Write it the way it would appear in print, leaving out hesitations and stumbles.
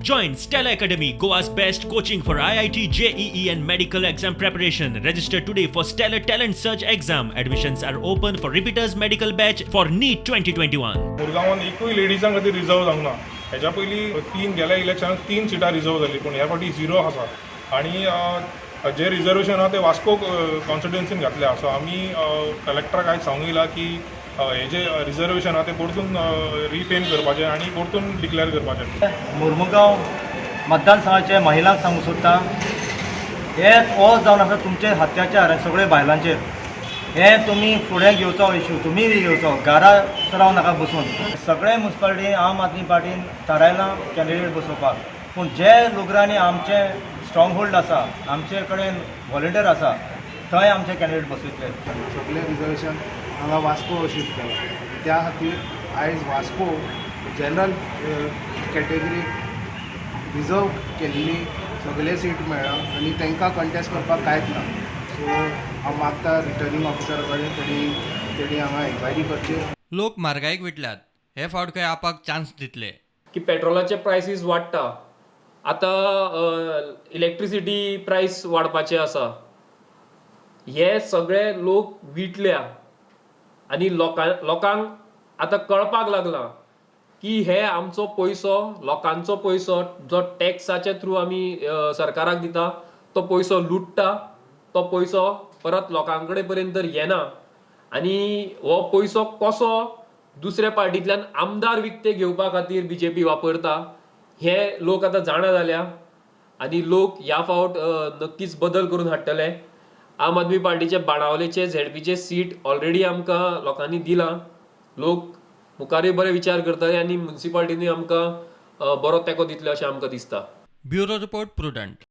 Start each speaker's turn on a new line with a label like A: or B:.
A: Join Stella Academy, Goa's best coaching for IIT, JEE and medical exam preparation. Register today for Stellar Talent Search exam. Admissions are open for repeaters medical batch for NEET 2021.
B: मुरगांवान एकूय लेडीजां खातीर reserve जावंक ना. हेच्या पयलीं गेल्या इलेक्शनाक 3 सिटां reserve जाली, पूण ह्या फावटी 0 आसा. आनी जे रिजर्वेशन आहा ते वास्को कॉन्स्टिट्युएन्सीन घातल्या. सो आमी कलेक्टराक आयज सांगूंक येयला की हे जे रिजर्वेशन आहा ते परतून रिफेन करपाचें आनी परतून डिक्लेअर करपाचें.
C: मुरमुगांव मतदारसंघाचे महिलांक सांगूं सोदता, हे हो जावन आसा तुमचे अत्याचार सगळे बायलांचेर. हे तुमी फुडें घेवचो इश्यू, तुमी घेवचो, घरा राव नाका बसून. सगळे म्युनिसिपालिटी आम आदमी पार्टीन थारायला कॅन्डिडेट बसोवपाक, पूण जे लोकरांनी आमचे स्ट्रॉंग होल्ड आसा, आमचे कडेन व्हॉलंटियर आसा, थंय आमचे कॅन्डिडेट बसयतले.
D: सगळे रिजर्वेशन हांगा वास्को शिफ्ट केला. त्या खातीर आयज वास्को जनरल कॅटेगरी रिजर्व केल्ली सगळे सीट मेळ्ळा आनी तांकां कंटेस्ट करपाक कांयच ना. सो हांव मागता रिटर्निंग ऑफिसरा कडेन तेणी हांगा इन्क्वायरी करची.
E: लोक म्हारगायेक विटल्यात, हे फावट खंय आपाक चान्स दितले.
F: की पेट्रोलाचे प्रायसीस वाडटा, आतां इलेक्ट्रिसिटी प्रायस वाडपाचे आसा. हे सगळे लोक विटल्या आनी लोकांक आतां कळपाक लागला की हे आमचो पयसो, लोकांचो पयसो जो टॅक्साचे थ्रू आमी सरकाराक दिता, तो पयसो लुटटा. तो पयसो परत लोकां कडेन पर्यंत येना आनी हो पयसो कसो दुसऱ्या पार्टींतल्यान आमदार विकते घेवपा खातीर BJP वापरता हे लोक आतां जाणा जाल्या. आनी लोक ह्या फावट नक्कीच बदल करून हाडटले. आम आदमी पार्टीचे बाणावलेचे झेडपीचे सीट ऑलरेडी आमकां लोकांनी दिलां. लोक मुखारय बरे विचार करतले आनी म्युनिसिपालिटीनी आमकां बरो तेंको दितले अशें आमकां दिसता.
E: Bureau report prudent.